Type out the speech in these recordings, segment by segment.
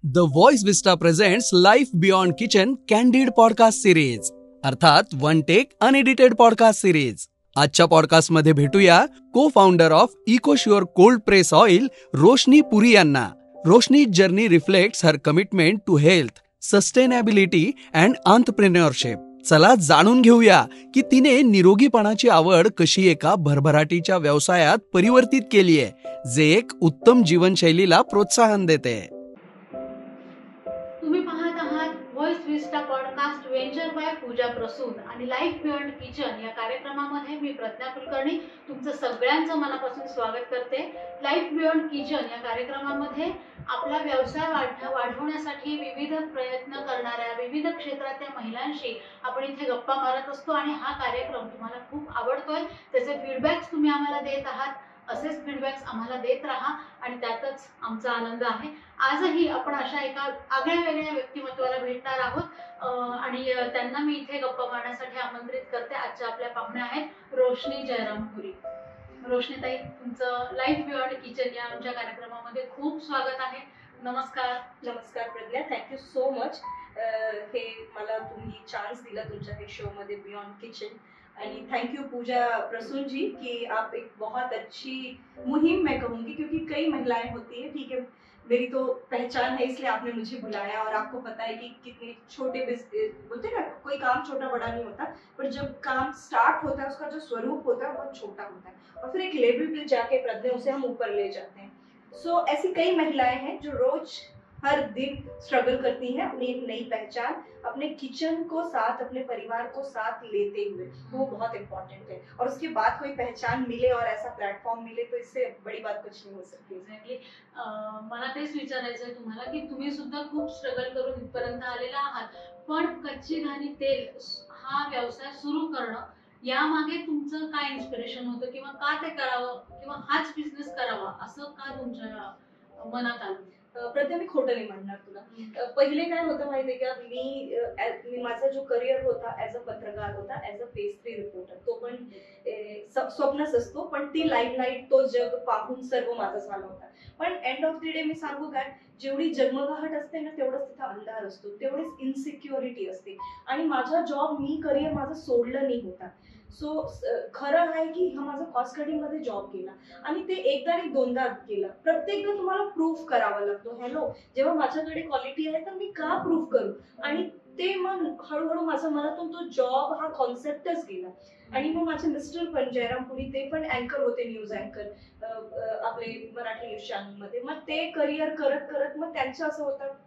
The Voice Vista presents Life Beyond Kitchen candid podcast series, अर्थात one take unedited podcast series. आजच्या पॉडकास्टमध्ये भेटूया co founder of Ecosure cold press oil Roshni Puri यांना. Roshni journey reflects her commitment to health, sustainability and entrepreneurship. चला जाणून घेऊया की तिने निरोगीपणाची आवड कशी एका भरभराटीच्या व्यवसायात परिवर्तित केली आहे, जे एक उत्तम जीवनशैलीला प्रोत्साहन देते. तुम्ही पाहत आहात व्हॉइस विस्टा पॉडकास्ट वेंचर बाय पूजा प्रसून आणि लाईफ बियॉन्ड किचन या कार्यक्रमामध्ये मी प्रज्ञा कुलकर्णी तुमचं सगळ्यांचं मनापासून स्वागत करते. लाईफ बियॉन्ड किचन या कार्यक्रमामध्ये आपला व्यवसाय वाढवण्यासाठी विविध प्रयत्न करणाऱ्या विविध क्षेत्रातल्या महिलांशी आपण इथे गप्पा मारत असतो आणि हा कार्यक्रम तुम्हाला खूप आवडतोय. त्याचे फीडबॅक्स तुम्ही आम्हाला देत आहात. असेच फीडबॅक्स आम्हाला देत राहा आणि त्यातच आमचा आनंद आहे. आजही आपण अशा एका आगळ्या वेगळ्या व्यक्तिमत्वाला भेटणार आहोत आणि त्यांना मी इथे गप्पा मारण्यासाठी आमंत्रित करते. आजच्या आपल्या पाहुण्या आहेत रोशनी जयराम पुरी. रोशनीताई, तुमचं लाईफ बियॉन्ड किचन या आमच्या कार्यक्रमामध्ये खूप स्वागत आहे. नमस्कार. नमस्कार प्रज्ञा, थँक्यू सो मच. हे मला तुम्ही चान्स दिला तुमच्या हे शो मध्ये बियॉन्ड किचन. आणि थैंक यू पूजा प्रसून जी कि आप एक बहुत अच्छी मुहिम मैं कहूँगी, क्योंकि कई महिलाएं होती है, ठीक है, मेरी तो पहचान है इसलिए आपने मुझे बुलाया और आपको पता है कि कितने छोटे बोलते हैं ना, कोई काम छोटा बड़ा नहीं होता, पर जब काम स्टार्ट होता है उसका जो स्वरूप होता है बहुत छोटा होता है और फिर एक लेवल पे जाके प्रज्ञा उसे हम ऊपर ले जाते हैं. सो ऐसी कई महिलाएं हैं जो रोज हर दिन स्ट्रगल करती हैं अपनी एक नई पहचान, अपने किचन को साथ, अपने परिवार को साथ लेते हुए. वो बहुत इम्पोर्टेंट है और उसके बाद कोई पहचान मिले और ऐसा प्लॅटफॉर्म मिले तो इससे बड़ी बात कुछ नहीं हो सकती. एक्झॅक्टली. मला तेच विचारायचं आहे तुम्हाला की तुम्ही सुद्धा खूप स्ट्रगल करून इथपर्यंत आलेला आहात, पण कच्ची घाणी तेल हा व्यवसाय सुरू करणं यामागे तुमचं काय इन्स्पिरेशन होतं, किंवा का ते करावं, किंवा हाच बिझनेस करावा असं का तुमच्या मनात आलं? प्रथम मी खोटं नाही म्हणणार तुला. पहिले काय होतं माहितीये का, मी माझा जो करिअर होता ऍज अ पत्रकार होता, ऍज अ फेस 3 रिपोर्टर. तो पण स्वप्नच असतो, पण ती लाईमलाईट, तो जग पाहून सर्व माझा झाला होता. पण एंड ऑफ द डे मी सांगू काय, जेवढी जगमगाहट असते ना तेवढंच तिथं अंधार असतो, तेवढीच इनसिक्युरिटी असते. आणि माझा जॉब, मी करिअर माझं सोडलं नाही होता. सो खरं आहे की हा माझा कॉस्ट कटिंग मध्ये जॉब केला आणि ते एकदा आणि दोनदा केलं. प्रत्येकदा तुम्हाला प्रूफ करावा लागतो. हॅलो, जेव्हा माझ्याकडे क्वालिटी आहे तर मी का प्रूफ करू? आणि ते मग हळूहळू माझ्या मनातून तो जॉब हा कॉन्सेप्टच गेला. आणि मग माझे मिस्टर पण जयराम पुरी, ते पण अँकर होते, न्यूज अँकर आपले मराठी न्यूज चॅनल मध्ये. मग ते करिअर करत करत मग त्यांचं असं होतं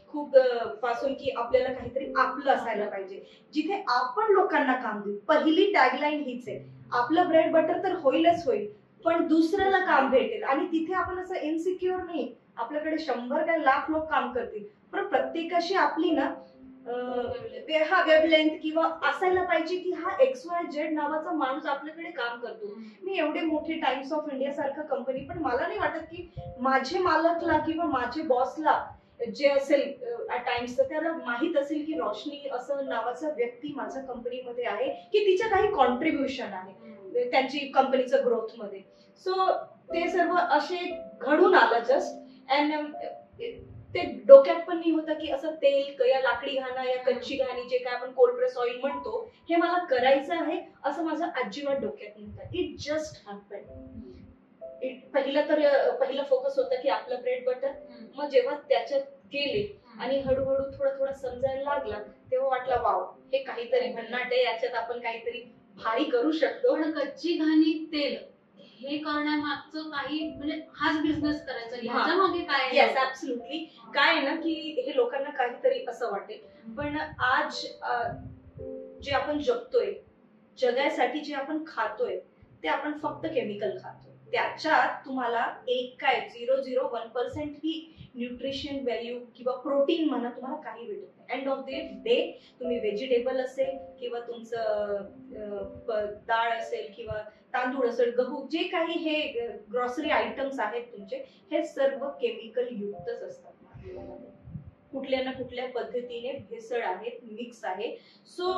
खूप पासून की आपल्याला काहीतरी आपलं असायला पाहिजे, जिथे आपण लोकांना काम देऊ. पहिली टॅगलाईन हीच आहे, आपलं ब्रेड बटर तर होईलच होईल, पण दुसऱ्याला काम भेटेल. आणि तिथे आपण असं इनसिक्युअर नाही, आपल्याकडे 100 काय लाख लोक काम करतील, पण प्रत्येकाशी आपली ना हा वेवलेंथ किंवा असायला पाहिजे की हा XYZ नावाचा माणूस आपल्याकडे काम करतो. मी एवढे मोठे टाइम्स ऑफ इंडिया सारखं कंपनी, पण मला नाही वाटत की माझे मालकला किंवा माझे बॉसला जे असेल टाइम्स, त्याला माहित असेल की रोशनी असं नावाचा व्यक्ती माझ्या कंपनीमध्ये आहे, की तिचं काही कॉन्ट्रीब्युशन आहे त्यांची कंपनीचं ग्रोथ मध्ये. सो ते सर्व असे घडून आलं जस्ट. अँड ते डोक्यात पण नाही होतं की असं तेल या लाकडी घाणा या कच्ची घाणी जे काय आपण कोल्ड प्रेस ऑइल म्हणतो हे मला करायचं आहे असं माझं अजिबात डोक्यात नव्हतं. It just happen. पहिला फोकस होता की आपलं ब्रेड बटर. मग जेव्हा त्याच्यात गेले आणि हळूहळू थोडं समजायला लागला, तेव्हा वाटलं वाव, हे काहीतरी भन्नाट आहे, याच्यात आपण काहीतरी भारी करू शकतो. पण कच्ची घाणी तेल हे करण्यामागचं काही, म्हणजे हाच बिझनेस करायचा याच्या मागे काय? Yes, absolutely. काय आहे ना की हे लोकांना काहीतरी असं वाटेल, पण आज जे आपण जगतोय, जगासाठी जे आपण खातोय ते आपण फक्त केमिकल खातोय. त्याच्यात तुम्हाला एक काय 0.01% ही न्यूट्रिशन व्हॅल्यू किंवा प्रोटीन म्हणा तुम्हाला काही भेटत नाही. एंड ऑफ द डे तुम्ही व्हेजिटेबल असेल किंवा तुमचं डाळ असेल किंवा तांदूळ असेल, गहू, जे काही हे ग्रॉसरी आयटम्स आहेत तुमचे, हे सर्व केमिकल युक्तच असतात. कुठल्या ना कुठल्या पद्धतीने भेसळ आहेत, मिक्स आहे. सो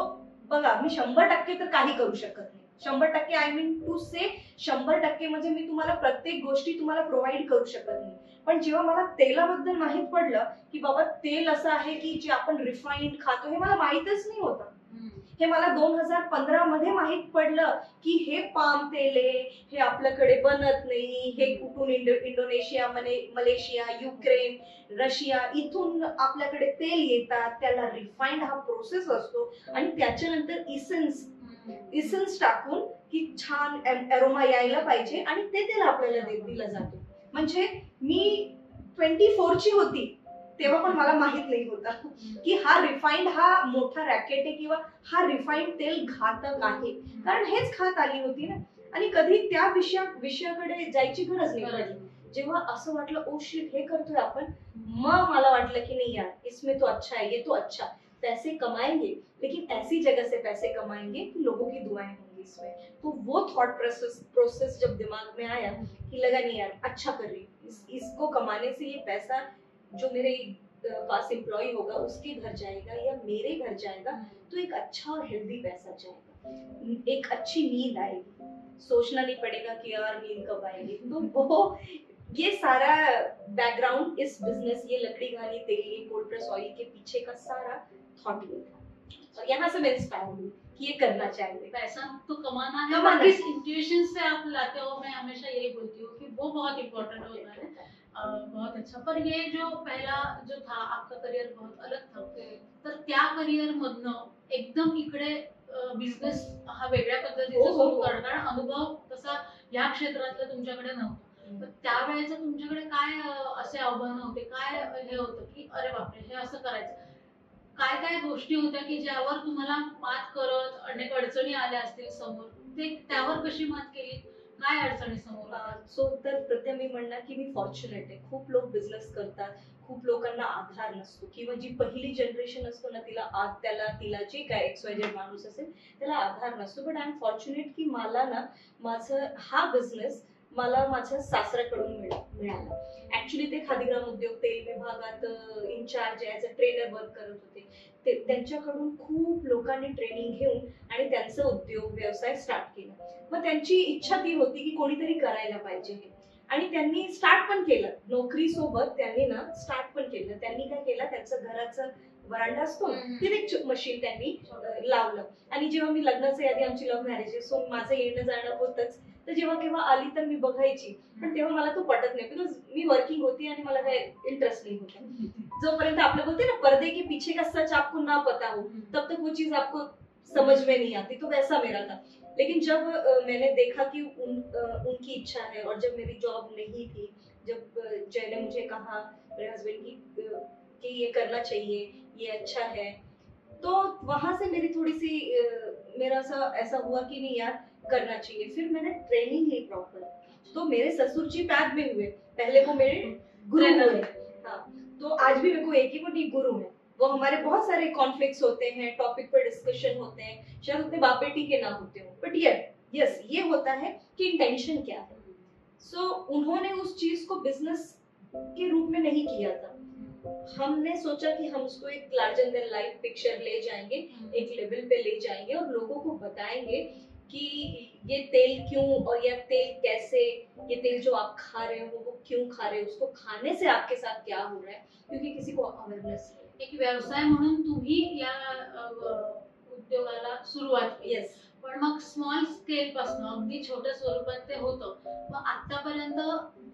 बघा, मी 100% तर काही करू शकत नाही. 100% आय मीन टू से 100% म्हणजे मी तुम्हाला प्रत्येक गोष्टी तुम्हाला प्रोव्हाइड करू शकत नाही. पण जेव्हा मला तेलाबद्दल माहित पडलं की बाबा तेल असं आहे की जे आपण रिफाईंड खातो, हे मला माहितच नाही होतं. हे मला 2015 मध्ये माहित पडलं की हे पाम तेल आहे, हे आपल्याकडे बनत नाही, हे कुठून इंडोनेशिया, मलेशिया, युक्रेन, रशिया इथून आपल्याकडे तेल येतात, त्याला रिफाईंड हा प्रोसेस असतो आणि त्याच्यानंतर इसेन्स टाकून की छान अरोमा यायला पाहिजे आणि ते तेल आपल्याला दिलं जातो. म्हणजे मी 24 ची होती तेव्हा पण मला माहित नाही होतं की हा रिफाईंड हा मोठा रॅकेट आहे किंवा हा रिफाईंड तेल घातक आहे, कारण हेच खात आली होती ना. आणि कधी त्या विषयाकडे जायची गरज नाही पडली. जेव्हा असं वाटलं ओ शिट हे करतोय आपण, मग मला वाटलं की नहीं यार इसमें तो अच्छा है, ये तो अच्छा पैसे कमाएंगे, लेकिन ऐसी जगह से पैसे कमाएंगे कि लोगों की दुआएं होंगी इसमें. तो वो थॉट प्रोसेस जब दिमाग में आया कि लगा नहीं यार अच्छा कर रही हूँ, इसको कमाने से ये पैसा जो मेरे पास एम्प्लॉय होगा उसके घर जाएगा या मेरे घर जाएगा, तो एक अच्छा और हेल्दी पैसा जाएगा, एक अच्छी नींद आएगी, सोचना नहीं पड़ेगा कि यार नींद कब आएगी. तो वो ये सारा बैकग्राउंड इस बिजनेस, ये लकड़ी घानी तेल, ये कोल्ड प्रेस ऑयल के पीछे का सारा थॉट ये था. और यहाँ से मैं इंस्पायर हुई कि ये करना चाहिए. पैसा तो कमाना है, किस इंट्यूशन से आप लाते हो, मैं हमेशा यही बोलती हूँ कि वो बहुत इम्पोर्टेंट होता है. बहुत अच्छा. पर ये जो पहला जो था आपका करिअर बहुत अलग था, तर त्या करिअर मधनं एकदम इकडे बिझनेस हा वेगळ्या पद्धतीचा सुरू करणार अनुभव तसा या क्षेत्रातला तुमच्याकडे नव्हता. तर त्यावेळेचं तुमच्याकडे काय असे आव्हानं होते, काय हे होतं की अरे बापरे हे असं करायचं, काय काय गोष्टी होत्या की ज्यावर तुम्हाला मात करत अनेक अडचणी आल्या असतील समोर, ते त्यावर कशी मात केली, काय अडचणी समोर? सो तर प्रथम मी म्हणणार की मी फॉर्च्युनेट आहे. खूप लोक बिझनेस करतात, खूप लोकांना आधार नसतो किंवा जी पहिली जनरेशन असतो ना तिला जे काय XYZ माणूस असेल त्याला आधार नसतो. बट आय एम फॉर्च्युनेट की मला ना माझं हा बिझनेस मला माझ्या सासऱ्याकडून मिळाला. ऍक्च्युली ते खादीग्राम उद्योग तेल विभागात incharge as a trainer work करत होते. त्यांच्याकडून खूप लोकांनी ट्रेनिंग घेऊन आणि त्यांचा उद्योग व्यवसाय स्टार्ट केला. मग त्यांची इच्छा ती होती की कोणीतरी करायला पाहिजे आणि त्यांनी स्टार्ट पण केलं. नोकरी सोबत त्यांनी ना स्टार्ट पण केलं. त्यांनी काय केलं, त्यांचं घराचं वरांडा असतो तिथे एक मशीन त्यांनी लावलं. आणि जेव्हा मी लग्नाच्या आधी आमची लव्ह मॅरेज आहे, सो माझं येणं जाणं होतच. तर जेव्हा केव्हा आली तर मी बघायची, पण तेव्हा मला तो पटत नाही बिकॉज मी वर्किंग होती आणि मला काय इंटरेस्ट नाही होता. जोपर्यंत आपलं बोलते ना पर्दे के पीछे का सच आपको ना पता हो तब तक वो चीज आपको समझ में नहीं आती. तो वैसा मेरा था. लेकिन जब मैंने देखा कि उनकी इच्छा है और जब मेरी जॉब नहीं थी, जब जय ने मुझे कहा मेरे हस्बैंड कि ये करना चाहिए, ये अच्छा है, तो वहां से मेरी थोड़ी सी मेरा ऐसा हुआ कि नहीं यार करना चाहिए. फिर मैंने ट्रेनिंग ली प्रॉपर. तो मेरे ससुर जी बाद में हुए, पहले वो मेरे गुरु हुए. हाँ, तो आज भी मेरे को एक ही वो नहीं गुरु है. वो हमारे बहुत सारे कॉन्फ्लिक्ट्स होते हैं, टॉपिक पर डिस्कशन होते हैं, शायद उतने बाप बेटी के ना होते हो, बट यस ये होता है कि इंटेंशन क्या है. सो उन्होंने उस चीज को बिजनेस के रूप में नहीं किया था. हमने सोचा कि हम उसको एक लार्जर देन लाइफ पिक्चर ले जाएंगे, एक लेवल पे ले जाएंगे और लोगों को बताएंगे कि ये तेल क्यों और ये तेल कैसे, ये तेल जो आप खा रहे हो वो क्यों खा रहे हो, उसको खाने से आपके साथ क्या हो रहा है, क्योंकि किसी को अवेयरनेस नहीं. एक व्यवसाय म्हणून तुम्ही या उद्योगाला सुरुवात केली. येस. पण मग स्मॉल स्केल पासून अगदी छोट्या स्वरूपात ते होतं, मग आतापर्यंत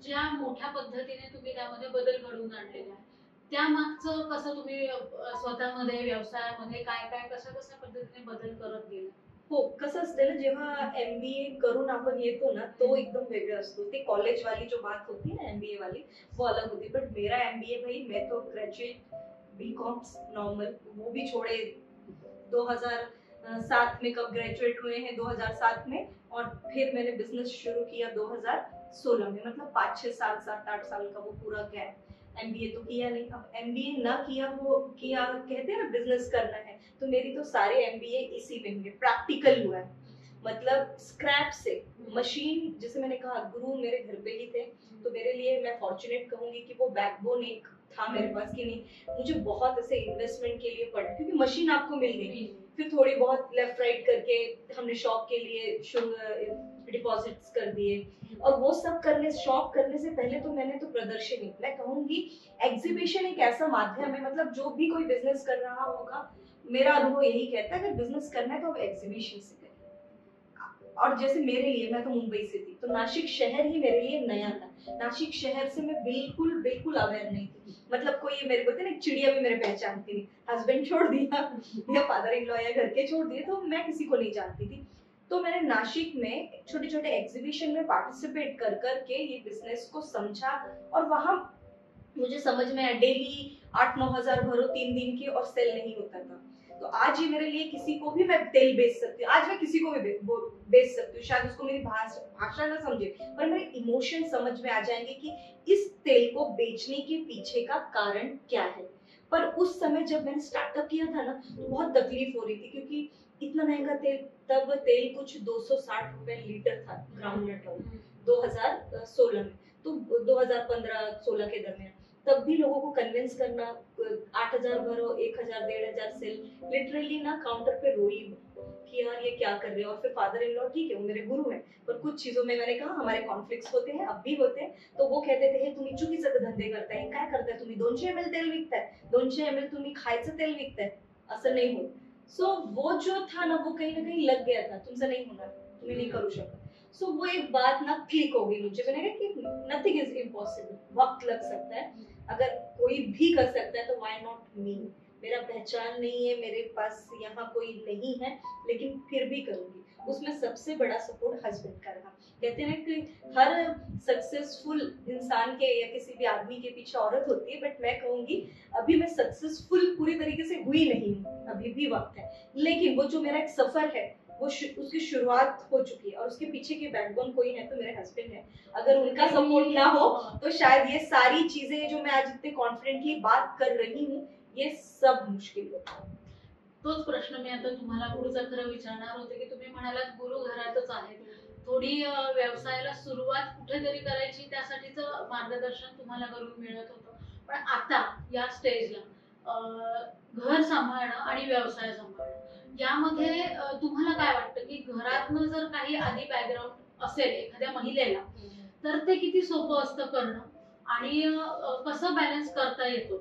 ज्या मोठ्या पद्धतीने तुम्ही त्यामध्ये बदल घडवून आणलेले आहे, त्या मागचं कसं तुम्ही स्वतःमध्ये व्यवसायामध्ये काय काय कशा पद्धतीने बदल करत गेला? हो, कसं असतं ना, जेव्हा MBA करून आपण येतो ना तो एकदम वेगळा असतो. ते कॉलेज वाली जो बात होती ना MBA वाली वो अलग होती. बट मेरा MBA भाई, मैं तो ग्रेजुएट BCom नॉर्मल वो भी छोड़े 2007 में, कब ग्रेजुएट हुए हैं 2007 में, और फिर मैंने बिजनेस शुरू किया 2016 में. मतलब 5-6 साल 7-8 साल का वो पूरा गैप. MBA तो किया नहीं. अब MBA ना किया, वो किया कहते हैं ना बिजनेस करना है, तो मेरी तो सारे MBA इसी में हुए, प्रैक्टिकल हुआ है. मतलब स्क्रैप से मशीन, जैसे मैंने कहा गुरु मेरे घर पे ही थे, तो मेरे लिए मैं फॉर्चुनेट कहूंगी कि वो बैकबोन एक था मेरे पास कि नहीं मुझे बहुत ऐसे इन्वेस्टमेंट के लिए पड़ा, क्योंकि मशीन आपको मिल गई. फिर थोड़ी बहुत लेफ्ट राइट करके हमने शॉप के लिए डिपॉजिट्स कर दिए। और वो सब शॉप करने से पहले तो मैंने तो प्रदर्शनी, मैं कहूंगी एग्जीबिशन एक ऐसा माध्यम है, मतलब जो भी कोई बिजनेस कर रहा होगा, मेरा अनुभव यही कहता है अगर बिजनेस करना है तो आप एग्जीबिशन से करें। और जैसे मेरे लिए, मैं तो मुंबई से थी, तो नासिक शहर ही मेरे लिए नया था। नासिक शहर से मैं बिल्कुल बिल्कुल अवेयर नहीं थी, मतलब कोई मेरे बोलते ना चिड़िया भी मेरे पहचानती नहीं, हस्बैंड छोड़ दिया या फादर इन लॉ या घर के छोड़ दिए, तो मैं किसी को नहीं जानती थी। तो मैंने नासिक में छोटे छोटे एग्जीबिशन में पार्टिसिपेट कर करके ये बिजनेस को समझा, और वहां मुझे समझ में आया डेली 8-9 हजार भरो 3 दिन की और सेल नहीं होता था। तो आज ही मेरे लिए किसी को भी मैं तेल बेच सकती हूँ, आज मैं किसी को भी बेच सकती हूँ, शायद उसको मेरी भाषा ना समझे पर मेरे इमोशन समझ में आ जाएंगे कि इस तेल को बेचने के पीछे का कारण क्या है। पर उस समय जब मैंने स्टार्टअप किया था ना, तो बहुत तकलीफ हो रही थी, क्योंकि इतना महंगा तेल, तब तेल कुछ 260 रुपए लीटर था ग्राउंडनट ऑयल 2016 में, तो 2015-16 के दरमियान। तब भी लोगों को कन्विंस करना 8,000 भरो 1,000 1,500 सेल, लिटरली ना काउंटर पे रोई कि यार ये क्या कर रहे हो। और फिर फादर इन लॉ, ठीक है वो मेरे गुरु हैं, पर कुछ चीजों में मैंने कहा हमारे कॉन्फ्लिक्ट्स होते हैं, अब भी होते हैं, तो वो कहते थे हे तुम्ही चुकीचं धंदे करताय, काय करताय तुम्ही, 200 ml तेल विकताय, 200 ml तुम्ही खायचं तेल विकताय, असं नाही होत। सो वो जो था ना, वो कहीं ना कहीं लग गया था, तुमसे नहीं होणार, तुम्ही नहीं करू शकत। सो वो एक बात ना क्लिक हो गई मुझे, मैंने कहा कि नथिंग इज इम्पॉसिबल, वक्त लग सकता है, अगर कोई भी कर सकता है तो व्हाई नॉट मी। मेरा पहचान नहीं है, मेरे पास यहाँ कोई नहीं है, लेकिन फिर भी करूंगी। उसमें सबसे बड़ा सपोर्ट हस्बैंड का रहा। कहते हैं कि हर सक्सेसफुल इंसान के या किसी भी आदमी के पीछे औरत होती है, बट मैं कहूंगी अभी मैं सक्सेसफुल पूरी तरीके से हुई नहीं हूँ, अभी भी वक्त है। लेकिन वो जो मेरा एक सफर है, वो उसकी शुरुआत हो चुकी है, और उसके पीछे के बैकबोन कोई है तो मेरे हस्बैंड है। अगर उनका सपोर्ट ना हो तो शायद ये सारी चीजें जो मैं आज इतने कॉन्फिडेंटली बात कर रही हूँ, ये सब मुश्किल होता। तोच प्रश्न मी आता तुम्हाला पुढचा खरं विचारणार होते की तुम्ही म्हणालात गुरु घरातच आहेत, थोडी व्यवसायाला सुरुवात कुठेतरी करायची, त्यासाठीचं मार्गदर्शन तुम्हाला घरून मिळत होतं, पण आता या स्टेजला घर सांभाळणं आणि व्यवसाय सांभाळणं यामध्ये तुम्हाला काय वाटतं की घरातनं जर काही आधी बॅकग्राऊंड असेल एखाद्या महिलेला, तर ते किती सोपं असतं करणं, आणि कसं बॅलन्स करता येतो?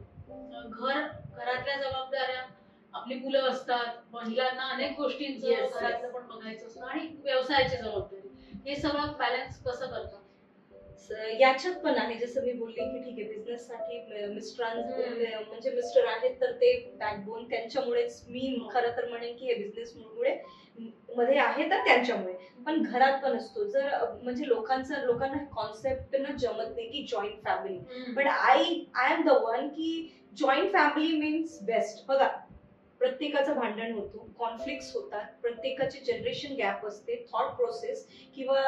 घरातल्या जबाबदाऱ्या, आपली मुलं असतात, महिलांना अनेक गोष्टींचं घरातलं पण बघायचं असतं, आणि व्यवसायाची जबाबदारी, हे सगळं बॅलन्स कसं करतात? याच्यात पण आहे, जसं मी बोलले की ठीक आहे बिझनेस साठी म्हणजे मिस्टर आहेत तर ते बॅकबोन, त्यांच्यामुळेच मी खरं तर म्हणेन की हे बिझनेस मुळे मध्ये आहे तर त्यांच्यामुळे, पण घरात पण असतो जर म्हणजे लोकांना कॉन्सेप्ट न जमत नाही की joint family, but I am the one की जॉईंट फॅमिली मीन्स बेस्ट। बघा प्रत्येकाचं भांडण होतो, कॉन्फ्लिक्ट्स होतात, प्रत्येकाची जनरेशन गॅप असते, थॉट प्रोसेस किंवा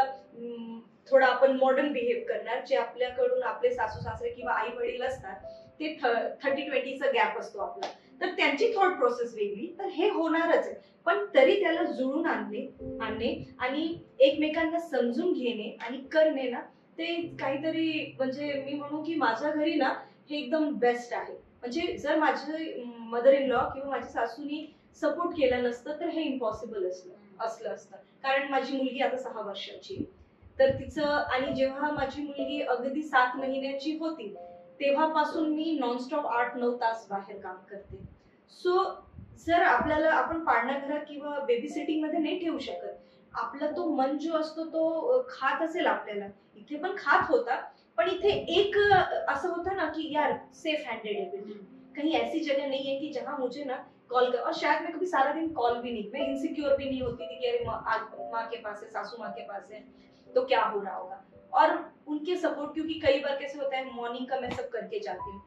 थोडं आपण मॉडर्न बिहेव करणार, जे आपल्याकडून आपले सासू सासरे किंवा आई वडील असतात ते 30-20चा गॅप असतो आपला, तर त्यांची थॉट प्रोसेस वेगळी, तर हे होणारच आहे, पण तरी त्याला जुळून आणणे आणि एकमेकांना समजून घेणे आणि करणे ना, ते काहीतरी म्हणजे मी म्हणू की माझ्या घरी ना हे एकदम बेस्ट आहे। म्हणजे जर माझे मदर इन लॉ किंवा माझ्या सासूनी सपोर्ट केला नसतं तर हे इम्पॉसिबल असलं असतं, कारण माझी मुलगी आता 6 वर्षाची, तर तिचं, आणि जेव्हा माझी मुलगी अगदी 7 महिन्याची होती तेव्हापासून मी नॉनस्टॉप 8-9 तास बाहेर काम करते। सो जर आपण पाळणा घरात किंवा बेबी सिटिंग मध्ये नाही ठेवू शकत, आपला तो मन जो असतो तो खात असेल आपल्याला, इथे पण खात होता, पण इथे एक असं होतं ना कि यार सेफ हैंडेड है, कहीं ऐसी जगह नहीं है कि जहाँ मुझे ना कॉल कर, और शायद मैं कभी सारा दिन कॉल भी नहीं, मैं इनसिक्योर भी नहीं होती थी कि अरे माँ के पास है, सासू माँ के पास है तो क्या हो रहा होगा। और उनके सपोर्ट, क्योंकि कई बार कैसे होता है मॉर्निंग का मैं सब करके जाती हूँ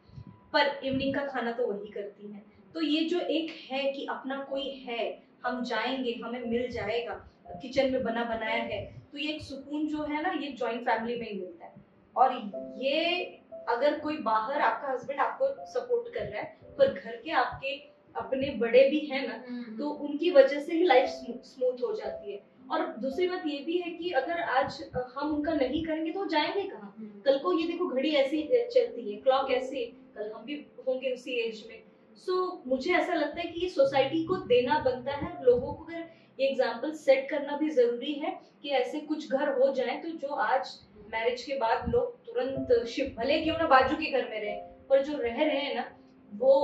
पर इवनिंग का खाना तो वही करती है, तो ये जो एक है कि अपना कोई है, हम जाएंगे हमें मिल जाएगा, किचन में बना बनाया है, तो ये एक सुकून जो है ना ये जॉइंट फैमिली में ही मिलता है। और ये अगर कोई बाहर आपका हस्बैंड आपको सपोर्ट कर रहा है पर घर के आपके अपने बड़े भी हैं ना, तो उनकी वजह से ही लाइफ स्मूथ हो जाती है। और दूसरी बात ये भी है कि अगर आज हम उनका नहीं करेंगे तो जाएंगे कहाँ? कल को ये देखो घड़ी ऐसी चलती है, क्लॉक ऐसे, कल हम भी होंगे उसी एज में। सो मुझे ऐसा लगता है कि ये सोसाइटी को देना बनता है, लोगों को अगर एग्जाम्पल सेट करना भी जरूरी है कि ऐसे कुछ घर हो जाए तो जो आज मैरिज के बाद लोग तुरंत शिफ्ट, भले क्यों ना बाजू के घर में रहे, पर जो रह रहे हैं ना वो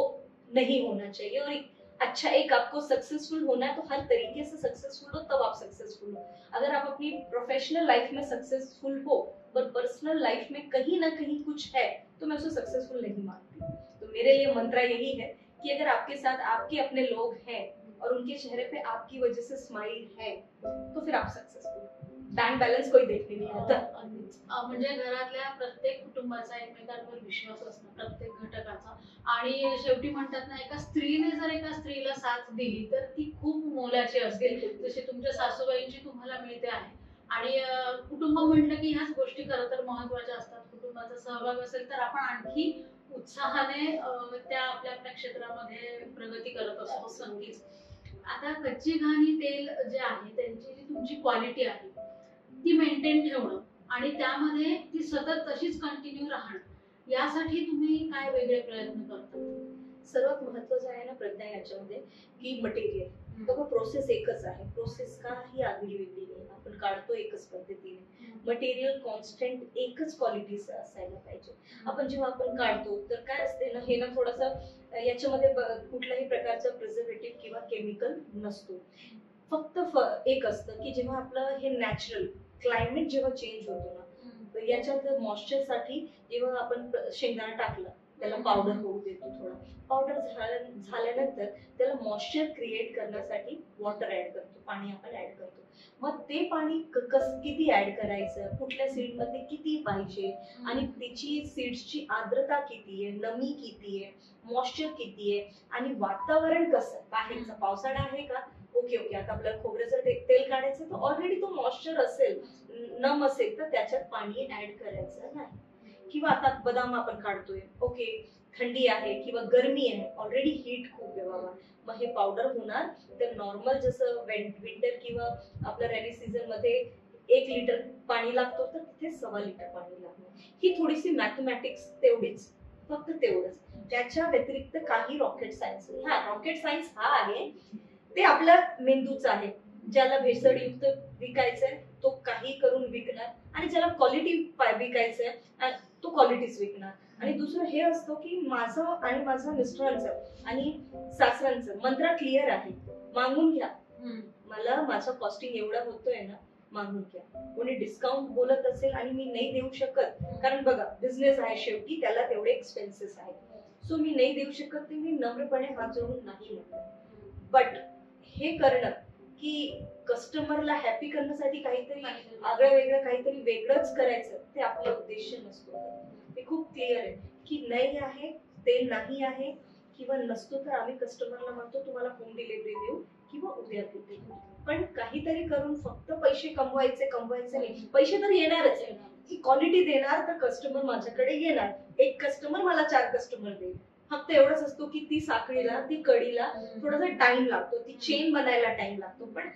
नहीं होना चाहिए। और अच्छा, एक आपको सक्सेसफुल होना है तो हर तरीके से सक्सेसफुल हो, तब आप सक्सेसफुल हो। अगर आप अपनी प्रोफेशनल लाइफ में सक्सेसफुल हो पर पर्सनल लाइफ में कहीं ना कहीं कुछ है तो मैं उसे सक्सेसफुल नहीं मानती। तो मेरे लिए मंत्रा यही है कि अगर आपके साथ आपके अपने लोग हैं और उनके चेहरे पे आपकी वजह से स्माइल है तो फिर आप सक्सेसफुल। बैंक बैलेंस कोई देखने नहीं आता। म्हणजे घरातल्या प्रत्येक कुटुंबाचा एकमेकांवर विश्वास असणं, प्रत्येक घटकाचा। आणि शेवटी म्हणतात ना, एका स्त्रीने जर एका स्त्रीला साथ दिली तर ती खूप मोलाची असते, जशी तुमच्या सासूबाईंची तुम्हाला मिळते आहे। आणि कुटुंब म्हटलं की ह्याच गोष्टी खरं तर महत्वाच्या असतात। कुटुंबाचा सहभाग असेल तर आपण आणखी उत्साहाने त्या आपल्या आपल्या क्षेत्रामध्ये प्रगती करत असतो नक्कीच। आता कच्ची घाणी तेल जे आहे त्यांची जी तुमची क्वालिटी आहे ती मेंटेन ठेवणं आणि त्यामध्ये ती सतत तशीच कंटिन्यू राहणं, यासाठी तुम्ही काय वेगळे प्रयत्न करता? सर्वात महत्वाचं आहे ना प्रज्ञा याच्यामध्ये की मटेरियल, बघा प्रोसेस एकच आहे, प्रोसेस काही आगळी वेगळी नाही, आपण काढतो एकच पद्धतीने, मटेरियल कॉन्स्टंट एकच क्वालिटीचं असायला पाहिजे। आपण जेव्हा आपण काढतो तर काय असते ना, हे ना थोडंसं याच्यामध्ये कुठल्याही प्रकारचं प्रिझर्वेटिव्ह किंवा केमिकल नसतो। फक्त एक असतं की जेव्हा आपलं हे नॅचरल क्लायमेट जेव्हा चेंज होतो ना, याच्यात मॉइश्चर साठी जेव्हा आपण शेंगदाणा टाकला त्याला पावडर होऊ देतो, थोडा पावडर झाल्यानंतर त्याला मॉइश्चर क्रिएट करण्यासाठी वॉटर ऍड करतो, पाणी आपण ऍड करतो। मग ते पाणी किती ऍड करायचं, कुठल्या सीड मध्ये किती पाहिजे आणि त्याची सीड्सची आर्द्रता किती आहे, नमी किती आहे, मॉइश्चर किती आहे आणि वातावरण कसं, बाहेरचा पावसाळा आहे का, ओके ओके आता आपल्याला खोबऱ्याचं तेल काढायचं तर ऑलरेडी तो मॉइश्चर असेल, नम असेल तर त्याच्यात पाणी ऍड करायचं नाही। किंवा आता बदाम आपण काढतोय, ओके थंडी आहे किंवा गरमी आहे, ऑलरेडी हीट खूप आहे बाबा, मग हे पावडर होणार तर नॉर्मल जसं विंटर किंवा आपल्या रेनी सीझन मध्ये 1 लिटर पाणी लागतो तर तिथे 1.25 लिटर पाणी लागणार। ही थोडीशी मॅथमॅटिक्स तेवढीच, फक्त तेवढंच, त्याच्या व्यतिरिक्त काही रॉकेट सायन्स नाही। हा रॉकेट सायन्स हा आहे ते आपल्या मेंदूच आहे, ज्याला भेसळयुक्त विकायचंय तो काही करून विकणार आणि ज्याला क्वालिटी विकायचंय तो क्वालिटीच विकणार। आणि दुसरं हे असतं की माझं आणि माझ्या मिस्टरांचं आणि सासऱ्यांचं मंत्र क्लिअर आहे, मागून घ्या, मला माझं कॉस्टिंग एवढा होतोय ना, मागून घ्या। कोणी डिस्काउंट बोलत असेल आणि मी नाही देऊ शकत, कारण बघा बिझनेस आहे शेवटी, त्याला तेवढे एक्सपेन्सेस आहेत, सो मी नाही देऊ शकत ते मी नम्रपणे हात जोडून नाही म्हणणार। बट हे करणं की कस्टमरला हॅपी करण्यासाठी काहीतरी आगळं वेगळं काहीतरी वेगळंच करायचं ते आपला उद्देश नसतो। हे खूप क्लिअर आहे की नाही आहे, ते नाही आहे किंवा नसतो तर आम्ही कस्टमरला म्हणतो तुम्हाला होम डिलिव्हरी देऊ किंवा उद्या देऊ, पण काहीतरी करून फक्त पैसे कमवायचे नाही, पैसे तर येणारच आहे, ही क्वालिटी देणार तर कस्टमर माझ्याकडे येणार, एक कस्टमर मला 4 कस्टमर देईल, फक्त एवढंच असतो की ती साखळीला ती कढीला थोडासा टाइम लागतो, ती चेन बनायला टाइम लागतो, पण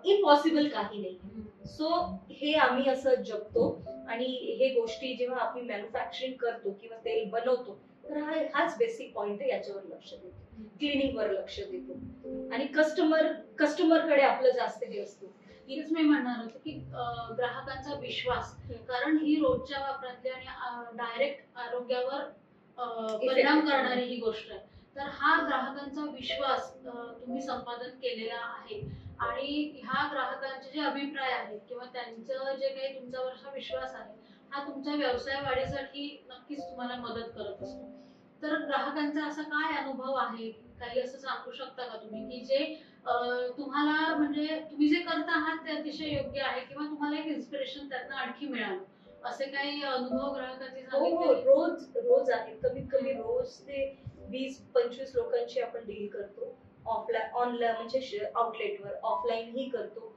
इम्पॉसिबल काही नाही। सो हे आम्ही असं जगतो आणि हे गोष्टी जेव्हा आम्ही मॅन्युफॅक्चरिंग करतो किंवा तेल बनवतो तर हाच बेसिक पॉइंट आहे, याच्यावर लक्ष देतो, क्लिनिंग वर लक्ष देतो आणि कस्टमरकडे आपलं जास्त हे असतो। हेच मी म्हणणार होते की ग्राहकांचा विश्वास, कारण ही रोजच्या वापरातली आणि डायरेक्ट आरोग्यावर परिणाम करणारी ही गोष्ट आहे, तर हा ग्राहकांचा विश्वास तुम्ही संपादन केलेला आहे आणि ह्या ग्राहकांचे जे अभिप्राय आहेत किंवा त्यांचं जे काही तुमच्यावरचा विश्वास आहे हा तुमच्या व्यवसाय वाढीसाठी नक्कीच तुम्हाला मदत करत असतो। तर ग्राहकांचा असा काय अनुभव आहे, काही असं सांगू शकता का तुम्ही की जे तुम्हाला म्हणजे तुम्ही जे करता आहात ते अतिशय योग्य आहे किंवा तुम्हाला एक इन्स्पिरेशन त्यातनं आणखी मिळालं, असे काही अनुभव ग्राहकांचे सांगितले? रोज आहेत, कमीत कमी रोज ते 20-25 लोकांची आपण डील करतो, ऑफलाईन ऑनलाईन म्हणजे आउटलेटवर, ऑफलाईन ही करतो,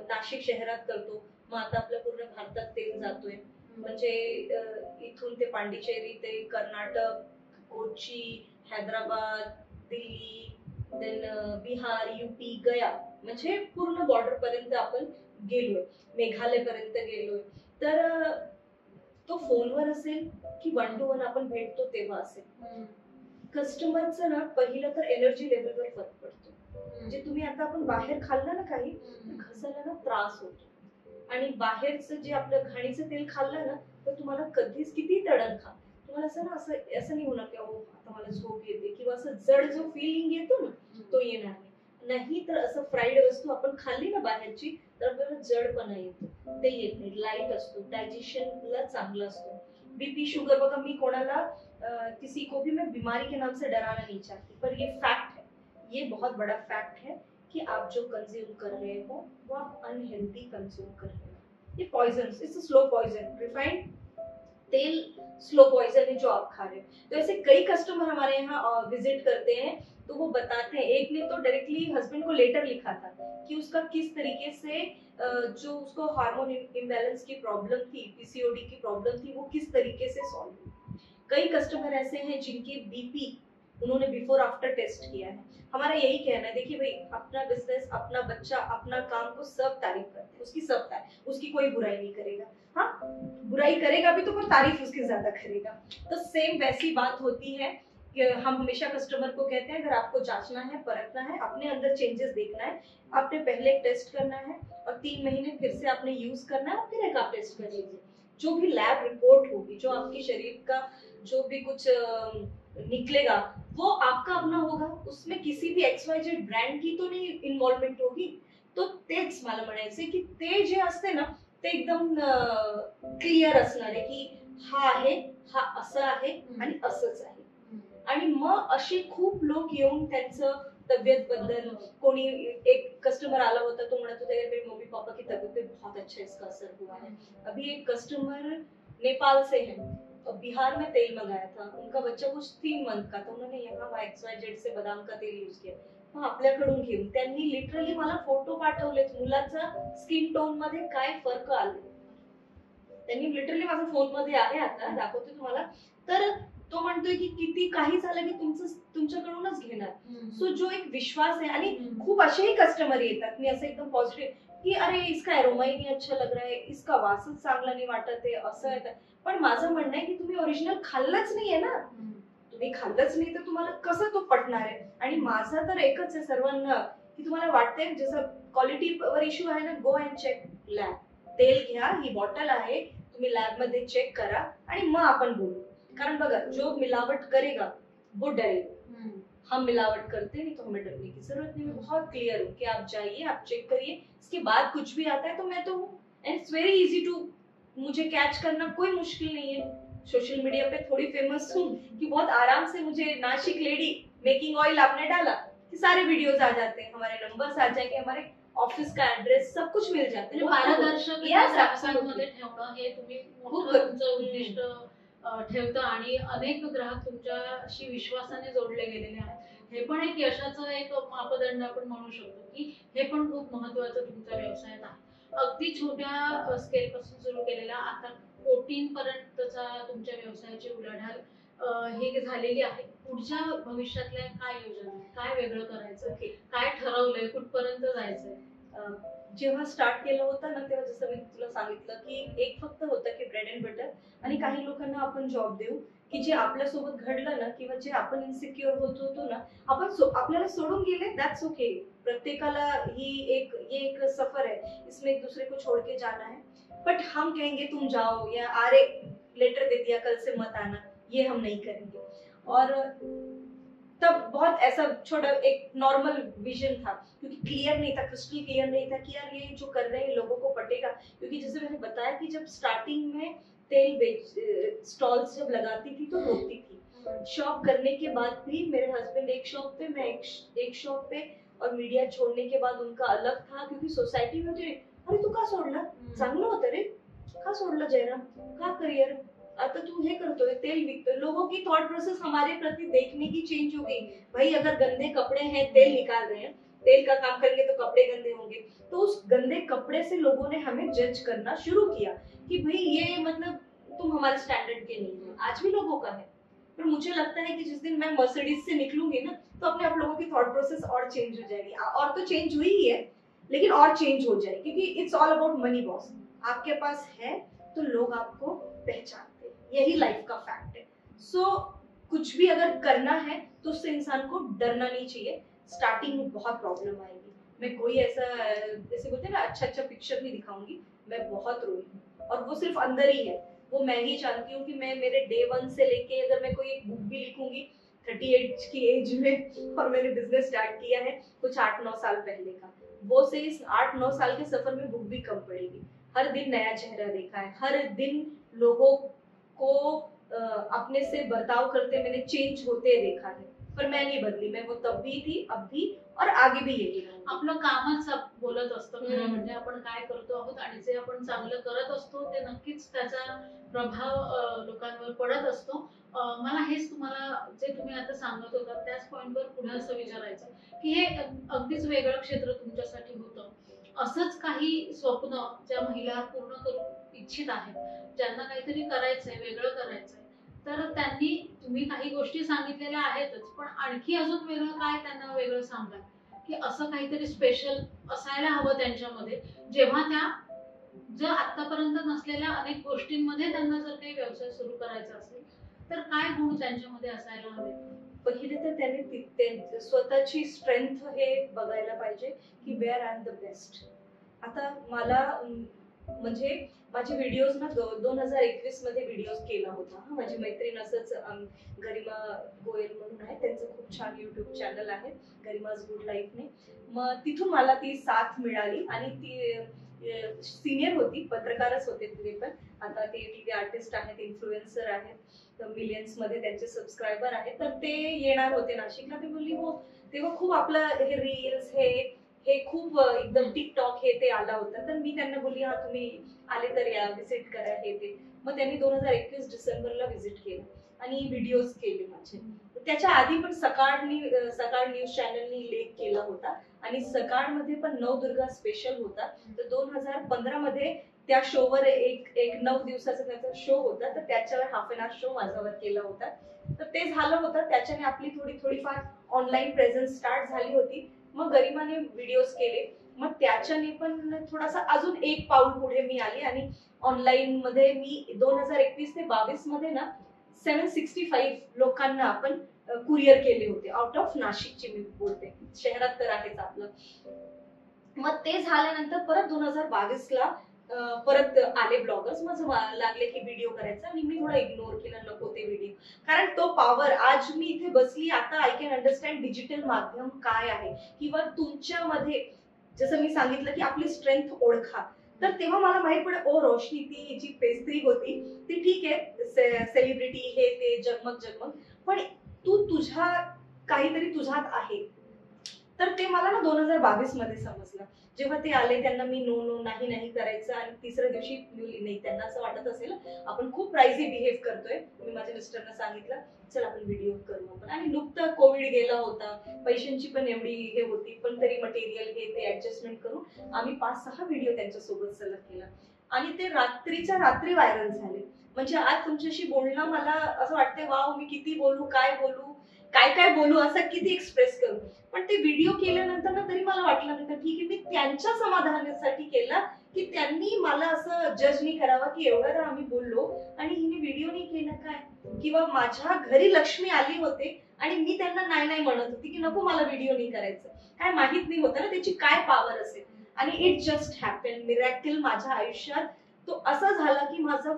नाशिक शहरात करतो, मग आता आपल्या पूर्ण भारतात तेल जातोय, म्हणजे इथून ते पांडिचेरी ते कर्नाटक, कोची, हैदराबाद, दिल्ली, देन बिहार, यूपी, गया, म्हणजे पूर्ण बॉर्डर पर्यंत आपण गेलोय, मेघालय पर्यंत गेलोय। तर तो फोनवर असेल की 1 to 1 आपण भेटतो तेव्हा असेल, कस्टमरचं ना पहिलं तर एनर्जी लेवलवर फरक पडतो. म्हणजे तुम्ही आता आपण बाहेर खाल्लं ना काही, तर घसाला ना त्रास होतो. आणि बाहेरचं जे आपलं घाणीचं तेल खाल्लं ना, तर तुम्हाला कधीच किती तडण खा, तुम्हाला असं ना असं नाही होणार की आता मला झोप येते किंवा असं जड जो फिलिंग येतो ना, तो येणार नाही. नाही तर असं फ्राईड वस्तू आपण खाल्ली ना बाहेरची, तर आपल्याला जडपणा येतो, ते येत नाही. लाईट असतो, डायजेशनला चांगलं असतो. बीपी शुगर बघा, मी कोणाला किसी को भी मैं बीमारी के नाम से डराना नहीं चाहती, पर ये फैक्ट है, ये बहुत बड़ा फैक्ट है कि आप जो कंज्यूम कर रहे हो वो आप अनहेल्दी कंज्यूम कर रहे हो. ये poison, it's a slow poison. Refined तेल स्लो पॉइजन है जो आप खा रहे हो. तो ऐसे कई कस्टमर हमारे यहाँ विजिट करते हैं, तो वो बताते हैं. एक ने तो डायरेक्टली हस्बैंड को लेटर लिखा था कि उसका किस तरीके से जो उसको हार्मोन इम्बैलेंस की प्रॉब्लम थी, पीसीओडी की प्रॉब्लम थी, वो किस तरीके से सॉल्व हुई. कई कस्टमर ऐसे हैं जिनके बीपी उन्होंने बिफोर आफ्टर टेस्ट किया है. हमारा यही कहना है, देखिए भाई, अपना बिजनेस, अपना बच्चा, अपना काम को सब तारीफ करते हैं, उसकी सब तारीफ, उसकी कोई बुराई नहीं करेगा. हाँ, बुराई करेगा भी तो पर तारीफ उसकी ज्यादा करेगा. तो सेम वैसी बात होती है कि हम हमेशा कस्टमर को कहते हैं, अगर आपको जांचना है, परखना है, अपने अंदर चेंजेस देखना है, आपने पहले एक टेस्ट करना है और 3 महीने फिर से आपने यूज करना है और फिर एक आप टेस्ट कर लीजिए. जो भी लैब रिपोर्ट होगी, जो आपके शरीर का जो भी कुछ निकलेगा, वो आपका अपना होगा. उसमें किसी भी XYZ ब्रँड की तो नाही इन्व्हॉल्वमेंट होगी. तो तेच मला म्हणायचंय की ते जे असते ना, ते एकदम क्लिअर असणार आहे की हा आहे, हा असं आहे आणि असंच आहे. आणि मग असे खूप लोक येऊन त्यांचं तबियत बद्दल, कोणी एक कस्टमर आला होता, तो म्हणत होता यार मेरी मम्मी पापा की तबीयत पे बहुत अच्छा इसका असर हुआ है. अभी एक कस्टमर नेपाल से है, बिहार में तेल मंगाया था, उनका बच्चा कुछ 3 मंथ का था, उन्होंने यहाँ XYZ से बदाम का तेल यूज किया. मग आपल्याकडून घेऊन त्यांनी लिटरली मला फोटो पाठवलेत, मुलाचा स्किन टोन मध्ये काय फरक आले. त्यांनी लिटरली माझा फोन मध्ये आहे, आता दाखवते तुम्हाला. तर तो म्हणतोय की किती काही झालं की तुमच्याकडूनच घेणार. सो जो एक विश्वास आहे. आणि खूप असेही कस्टमर येतात, मी असं एकदम पॉझिटिव्ह की अरे इसका एरोमा ही नहीं अच्छा लग रहा है, इसका वासच चांगला नाही वाटत आहे, असं आहे. पण माझं म्हणणं आहे की तुम्ही ओरिजिनल खाल्लंच नाहीये ना, तुम्ही खाल्लंच नाही तर तुम्हाला कसं तो पटणार आहे. आणि माझं तर एकच आहे सर्वांना की तुम्हाला वाटतंय जसं क्वालिटीवर इश्यू आहे ना, गो अँड चेक लॅब. तेल घ्या, ही बॉटल आहे, तुम्ही लॅब मध्ये चेक करा आणि मग आपण बोलू. कारण बघा, जो मिलावट करेगा वो डरेगा. हम मिलावट करते नहीं तो हमें डरने की जरूरत नहीं. मैं बहुत क्लियर हूँ कि आप जाइए, आप चेक करिए, इसके बाद कुछ भी आता है तो मैं तो हूँ. And it's very easy to, मुझे कैच करना कोई मुश्किल नहीं है. सोशल मीडिया पे थोड़ी फेमस हूँ कि बहुत आराम से मुझे नाशिक लेडी मेकिंग ऑयल आपने डाला कि सारे वीडियोस आ जाते हैं, हमारे नंबर्स आ जाएंगे, हमारे ऑफिस का ऍड्रेस सब कुछ मिल जाता है. पारदर्शक ग्राहकांमध्ये ठेवणं हे तुम्ही खूप तुमचं उद्दिष्ट ठेवता आणि अनेक ग्राहक तुमच्याशी विश्वासाने जोडले गेलेले आहेत. हे पण एक यशाचं एक मापदंड आपण म्हणू शकतो की हे पण खूप महत्वाचं तुमच्या व्यवसायात आहे. अगदी छोट्या स्केल पासून सुरू केलेला आता कोटींपर्यंतचा तुमच्या व्यवसायाची उलाढाल हे झालेली आहे. पुढच्या भविष्यातल्या काय योजना, काय वेगळं करायचं, काय ठरवलंय, कुठपर्यंत जायचंय? जेव्हा स्टार्ट केलं होतं ना, तेव्हा जसं मी तुला सांगितलं की एक फक्त होतं की ब्रेड अँड बटर, आणि काही लोकांना आपण जॉब देऊ की जे आपल्यासोबत घडलं ना, किंवा जे आपण इन्सिक्युअर होत होतो ना, आपण आपल्याला सोडून गेले, दॅट्स ओके. प्रत्येकाला ये एक सफर है, इसमें एक दूसरे को छोड़ के जाना है. बट हम कहेंगे तुम जाओ, या अरे लेटर दे दिया कल से मत आना, ये हम नहीं करेंगे. और तब बहुत ऐसा छोटा एक नॉर्मल विजन था, क्योंकि क्लियर नहीं था, क्रिस्टल क्लियर नहीं था कि यार ये जो कर रहे हैं लोगों को पटेगा. क्योंकि जैसे मैंने बताया कि जब स्टार्टिंग में तेल स्टॉल्स जब लगाती थी तो रोकती थी. शॉप करने के बाद भी मेरे हस्बैंड एक शॉप पे, मैं एक शॉप पे, और मीडिया छोड़ने के बाद उनका अलग था. क्योंकि सोसायटी में होते, अरे तू का सोडला, चांगलं होतं रे, का सोडला जयराम, का करियर, आता तू हे करतोय, तेल विकतोय. लोगों की थॉट प्रोसेस हमारे प्रति देखने की चेंज हो गई. भाई अगर गंदे कपड़े हैं, तेल निकाल रहे हैं, तेल का काम करेंगे तो कपड़े गंदे होंगे. तो उस गंदे कपड़े से लोगों ने हमें जज करना शुरू किया कि भाई ये मतलब तुम हमारे स्टैंडर्ड के नहीं हो. आज भी लोगों का है, पर मुझे लगता है कि जिस दिन मैं मर्सिडीज से निकलूंगी ना, तो अपने आप लोगों की थॉट प्रोसेस और चेंज हो जाएगी. और तो चेंज हुई ही है, लेकिन और चेंज हो जाएगी. क्योंकि it's all about money boss. आपके पास है तो लोग आपको पहचानते हैं, यही लाइफ का फैक्ट है. सो कुछ भी अगर करना है तो उससे इंसान को डरना नहीं चाहिए। स्टार्टिंग में बहुत प्रॉब्लम आएगी, मैं कोई ऐसा जैसे बोलते हैं ना अच्छा पिक्चर नहीं दिखाऊंगी, मैं बहुत रोई हूँ और वो सिर्फ अंदर ही है। वो मैं ही जानती हूँ कि मैं मेरे डे 1 से लेके अगर मैं कोई एक बुक भी लिखूंगी 38 की एज में, और मैंने बिजनेस स्टार्ट किया है कुछ 8-9 साल पहले का, वो से इस 8-9 साल के सफर में बुक भी कम पड़ेगी। हर दिन नया चेहरा देखा है, हर दिन लोगों को अपने से बर्ताव करते मैंने चेंज होते देखा है, पर मैं नाही बदली, मैं वो तब भी थी, अब भी और आगे भी येईल। आपलं कामच बोलत असतं खरं म्हणजे आपण काय करतो आहोत आणि जे आपण चांगलं करत असतो ते नक्कीच त्याचा प्रभाव लोकांवर पडत असतो. मला हेच तुम्हाला जे तुम्ही आता सांगत होता त्याच पॉइंटवर पुढे असं विचारायचं की हे अगदीच वेगळं क्षेत्र तुमच्यासाठी होतं. असंच काही स्वप्न ज्या महिला पूर्ण करू इच्छित आहेत, ज्यांना काहीतरी करायचंय, वेगळं करायचंय, तर त्यांनी तुम्ही काही गोष्टी सांगितलेल्या आहेतच, पण आणखी अजून वेगळं काय त्यांना वेगळं सांगाल की असं काहीतरी स्पेशल असायला हवं त्यांच्यामध्ये, जेव्हा त्या जर आतापर्यंत नसलेल्या अनेक गोष्टींमध्ये त्यांना जर काही व्यवसाय सुरू करायचा असेल तर काय गुण त्यांच्यामध्ये असायला हवे? पहिले तर त्यांनी स्वतःची स्ट्रेंथ हे बघायला पाहिजे की wear I am the best. आता मला म्हणजे माझे व्हिडिओज ना 2021 मध्ये व्हिडिओज केला होता. माझी मैत्रीण असंच गरिमा गोयल म्हणून आहे, त्यांचं खूप छान युट्यूब चॅनल आहे गरिमाज गुड लाईफने. मग तिथून मला ती साथ मिळाली आणि ती सिनियर होती, पत्रकारच होते तिथे, पण आता ते टीव्ही आर्टिस्ट आहेत, इन्फ्लुएन्सर आहेत, मिलियन्स मध्ये त्यांचे सबस्क्रायबर आहेत. तर ते येणार होते नाशिकला. ते बोलली हो, तेव्हा खूप आपलं हे रील्स हे खूप एकदम टिकटॉक हे ते आला होता. तर मी त्यांना बोलली हा तुम्ही आले तर या, विजिट करा हे ते. मग त्यांनी 2021 डिसेंबरला विजिट केलं आणि व्हिडिओज केले माझे. त्याच्या आधी पण सकाळ न्यूज चॅनलनी लेख केला होता आणि सकाळ मध्ये पण नवदुर्गा स्पेशल होता. तर 2015 मध्ये त्या शोवर एक 9 दिवसाचा त्याचा शो होता, तर त्याच्यावर हाफ एन आवर शो माझ्यावर केला होता. तर ते झालं होतं, त्याच्याने आपली थोडीफार ऑनलाईन प्रेझेन्स स्टार्ट झाली होती. मग गरिमाने व्हिडिओज केले, मग त्याच्याने पण थोडासा अजून एक पाऊल पुढे मी आली आणि ऑनलाईन मध्ये मी 2021 ते 22 मध्ये ना 765 लोकांना आपण कुरिअर केले होते. आउट ऑफ नाशिकची मी बोलते, शहरात तर आहेच आपलं. मग ते झाल्यानंतर परत 2022 ला परत आले ब्लॉगर्स. माझं लागले की व्हिडिओ करायचा आणि मी थोडा इग्नोर केला, नको ते व्हिडिओ. कारण तो पॉवर, आज मी इथे बसली, आता आय कॅन अंडरस्टँड डिजिटल माध्यम काय आहे, किंवा तुमच्यामध्ये जसं मी सांगितलं की आपली स्ट्रेंथ ओळखा. तर तेव्हा मला माहित पडलं ओ रोशनी ती जी पेस्ट्री होती ती ठीक आहे, सेलिब्रिटी हे ते जगमग, पण तू तुझ्या काहीतरी तुझ्यात आहे. तर ते मला ना 2022 मध्ये समजलं. जेव्हा ते आले त्यांना मी नो नाही करायचं आणि तिसऱ्या दिवशी नाही, त्यांना असं वाटत असेल आपण खूप प्राइझी बिहेव करतोय. मी माझ्या मिस्टरना सांगितलं चल आपण व्हिडिओ करू आपण. आणि नुकतं कोविड गेला होता, पैशांची पण एवढी हे होती, पण तरी मटेरियल हे ते ऍडजस्टमेंट करून आम्ही 5-6 व्हिडिओ त्यांच्यासोबत सलग केला आणि ते रात्रीच्या रात्री व्हायरल झाले. म्हणजे आज तुमच्याशी बोलणं मला असं वाटतंय वाव, मी किती बोलू, काय बोलू, असं किती एक्सप्रेस करू. पण ते व्हिडिओ केल्यानंतर ना तरी मला वाटलं नाही तर ठीक आहे, मी त्यांच्या समाधानासाठी केला की त्यांनी मला असं जज नाही करावं की एवढं आम्ही बोललो आणि हिने व्हिडिओ नाही केला काय, किंवा माझ्या घरी लक्ष्मी आली होते आणि मी त्यांना नाही म्हणत होती की नको मला व्हिडिओ नाही करायचं. काय माहित नाही होतं ना त्याची काय पॉवर असेल. आणि इट जस्ट हॅपन, मिरॅकल माझ्या आयुष्यात. तो असा झाला की माझा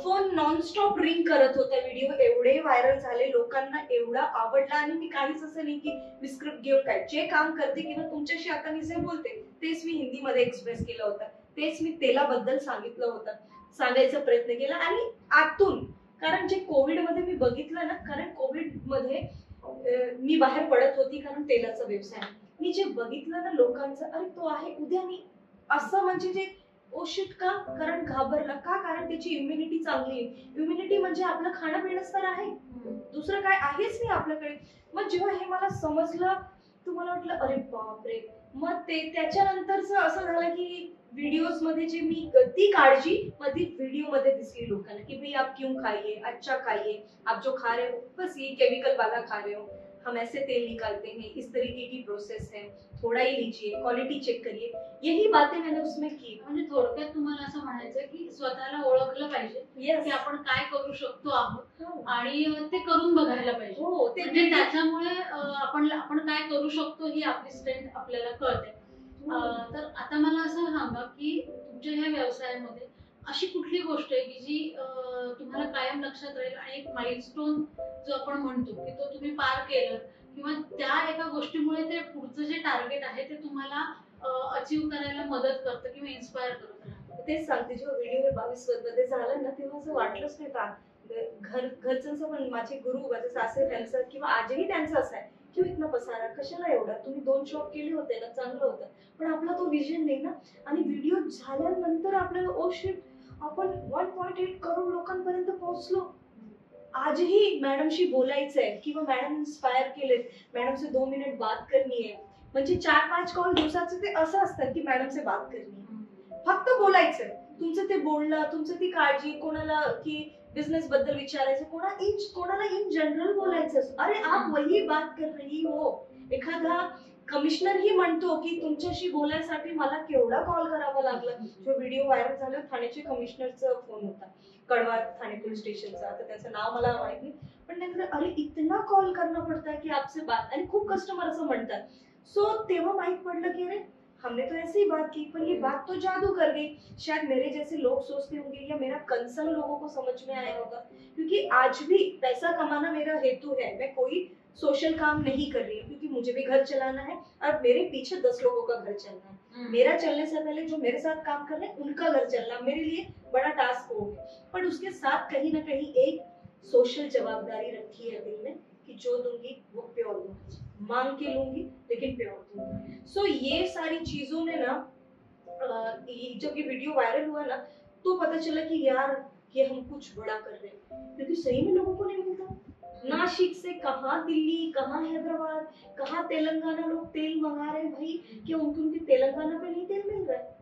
फोन नॉनस्टॉप रिंग करत होता. व्हिडिओ एवढे व्हायरल झाले, लोकांना एवढा आवडला. आणि मी काहीच असं नाही की मी स्क्रिप्ट घेऊन काय, जे काम करते किंवा तुमच्याशी आता मी जे बोलते तेच मी हिंदीमध्ये एक्सप्रेस केलं होतं, तेच मी तेलाबद्दल सांगितलं होतं, सांगायचा प्रयत्न केला. आणि आतून, कारण जे कोविड मध्ये मी बघितलं ना, कारण कोविड मध्ये मी बाहेर पडत होती कारण तेलाचा व्यवसाय. मी जे बघितलं ना लोकांचं, अरे तो आहे उद्या मी असं, म्हणजे जे ओ शिट का, कारण घाबरला का, कारण त्याची इम्युनिटी चांगली आहे. इम्युनिटी म्हणजे आपलं खाणं पिणंच तर आहे, दुसरं काय आहेच नाही आपल्याकडे. मग जेव्हा हे मला समजलं तुम्हाला वाटलं अरे बापरे. मग ते त्याच्यानंतरच असं झालं की व्हिडिओज मध्ये जे मी ती काळजी मध्ये व्हिडिओ मध्ये दिसली लोकांना की भाई आप क्यों खाइए, अच्छा खाइए, आप जो खा रहे हो बस ये केमिकल वाला खा रहे हो. हम ऐसे तेल निकालते हैं, इस तरीके की प्रोसेस है, थोड़ा ही लीजिए, क्वालिटी चेक करिए, यही बातें मैंने उसमें की. म्हणजे थोडक्यात तुम्हाला असं म्हणायचं की स्वतःला ओळखलं पाहिजे Yes. की आपण काय करू शकतो आहोत हो. आणि ते करून बघायला पाहिजे. हो, ते म्हणजे त्याच्यामुळे आपण काय करू शकतो ही आपली स्ट्रेंथ आपल्याला कळते. तर आता मला असं सांगा की तुमच्या ह्या व्यवसायामध्ये अशी कुठली गोष्ट आहे की जी तुम्हाला कायम लक्षात राहील आणि एक माइलस्टोन जो आपण म्हणतो की तो तुम्ही पार केलं किंवा त्या एका गोष्टीमुळे ते पुढचं जे टार्गेट आहे ते तुम्हाला अचीव करायला मदत करतं किंवा इन्स्पायर करत राहतं. तेच सांगते, जेव्हा व्हिडिओ 22 मध्ये झालं ना तेव्हा असं वाटलंच नाही का घरच्यांचं पण, माझे गुरु, माझे सासरे त्यांचं किंवा आजही त्यांचं असं आहे की इतना पसारा कशाला एवढा, तुम्ही 2 शॉप केले होते ना, चांगलं होतं, पण आपला तो विजन नाही ना. आणि व्हिडिओ झाल्यानंतर आपल्याला ओ शिट, आपण 1.8 करोड लोकांपर्यंत पोहोचलो. आजही मॅडमशी बोलायचंय किंवा मॅडम इन्स्पायर केलेत, मॅडमचे 2 मिनिट बात करनी आहे, म्हणजे 4-5 कॉल दिवसाचे ते असं असतात की मॅडमचे बात करनी आहे, फक्त बोलायचंय. तुमचं ते बोलणं, तुमचं ती काळजी, कोणाला की बिझनेस बद्दल विचारायचं, कोणाला इन जनरल बोलायचं, अरे आप वही बात कर रही हो. एखादा कमिशनर ही म्हणतो की तुमच्याशी बोलायसाठी मला केवढा कॉल करावा लागला. जो व्हिडिओ व्हायरल झाला, ठाण्याचे कमिशनरचा फोन होता, कड़वा ठाणे पोलीस स्टेशनचा, आता त्याचं नाव मला माहित नाही, पण त्यांना अरे इतना कॉल करना पड़ता है की आपसे बात, आणि खूप कस्टमर असं म्हणतात. सो तेव्हा माहित पडलं की अरे हमने तो ऐसे ही बात की, पर ये बात तो जादू कर गई. शायद मेरे जैसे लोग सोचते होंगे या मेरा कंसर्न लोगों को समझ में आया होगा, क्योंकि आज भी पैसा कमाना मेरा हेतु है. मैं कोई सोशल काम नहीं कर रही हूँ क्योंकि मुझे भी घर चलाना है और मेरे पीछे 10 लोगों का घर चलना है. मेरा चलने से पहले जो मेरे साथ काम कर रहे हैं उनका घर चलना मेरे लिए बड़ा टास्क हो गया. पर उसके साथ कहीं ना कहीं एक सोशल जवाबदारी रखी है दिल में कि जो दूंगी वो प्योर दूंगी, मांग के लूंगी लेकिन प्योर दूंगी. सो ये सारी चीजों ने ना, जब ये वीडियो वायरल हुआ ना तो पता चला कि यार ये हम कुछ बड़ा कर रहे हैं, क्योंकि सही में लोगों को नहीं मिलता. नासिक से कहाँ दिल्ली, कहाँ हैदराबाद, कहाँ तेलंगाना लोग तेल मंगा रहे हैं भाई, कि उनके तेलंगाना पे नहीं तेल मिल रहा है.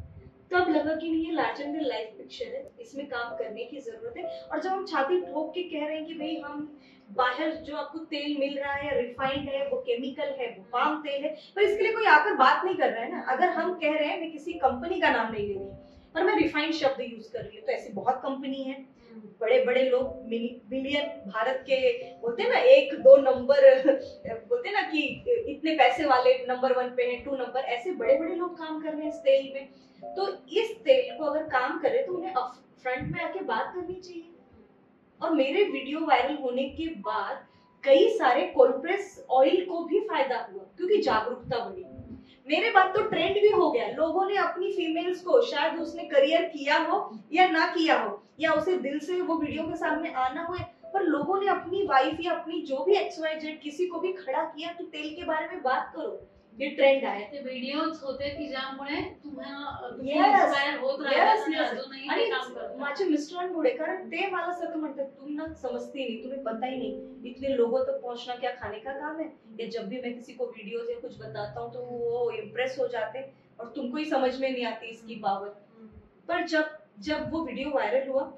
तब लगा कि नहीं, ये लार्जर देन लाइफ पिक्चर है, इसमें काम करने की जरूरत है. और जब हम छाती ठोक के कह रहे हैं कि भाई हम बाहर जो आपको तेल मिल रहा है रिफाइंड है, वो केमिकल है, वो पाम तेल है, पर इसके लिए कोई आकर बात नहीं कर रहा है ना. अगर हम कह रहे हैं, मैं किसी कंपनी का नाम नहीं ले रही पर मैं रिफाइंड शब्द यूज कर रही हूँ, तो ऐसी बहुत कंपनी है, बड़े बड़े लोग मिलियन भारत के बोलते हैं ना, 1-2 नंबर बोलते हैं ना कि इतने पैसे वाले नंबर 1 पे हैं, 2 नंबर, ऐसे बड़े बड़े लोग काम कर रहे हैं इस तेल में. तो इस तेल को अगर काम करे तो उन्हें फ्रंट में आके बात करनी चाहिए. और मेरे वीडियो वायरल होने के बाद कई सारे कोल्ड प्रेस ऑयल को भी फायदा हुआ क्योंकि जागरूकता बढ़ी. मेरे बाद तो ट्रेंड भी हो गया, लोगों ने अपनी फीमेल्स को, शायद उसने करियर किया हो या ना किया हो या उसे दिल से वो वीडियो के सामने आना हुए, पर लोगों ने अपनी वाइफ या अपनी जो भी XYZ किसी को भी खड़ा किया कि तेल के बारे में बात करो. ये ट्रेंड आहे. ते व्हिडिओज होते की ज्यामुळे तुम्ही Yes. इन्स्पायर होत राहिलात Yes, आणि yes. अजूनही आणि ते काम करतात. माझे मिस्टरांमुळे, कारण ते मला सतत म्हणतात तुम ना समजती नहीं, तुम्हें पता ही नहीं इतने लोगों तक पहुंचना क्या खाने का काम है. या जब भी मैं किसी को वीडियोस या कुछ बताता हूँ तो वो इम्प्रेस हो जाते और तुमको ही समझ में नहीं आती इसकी पावर. पर जब वो वीडियो वायरल हुआ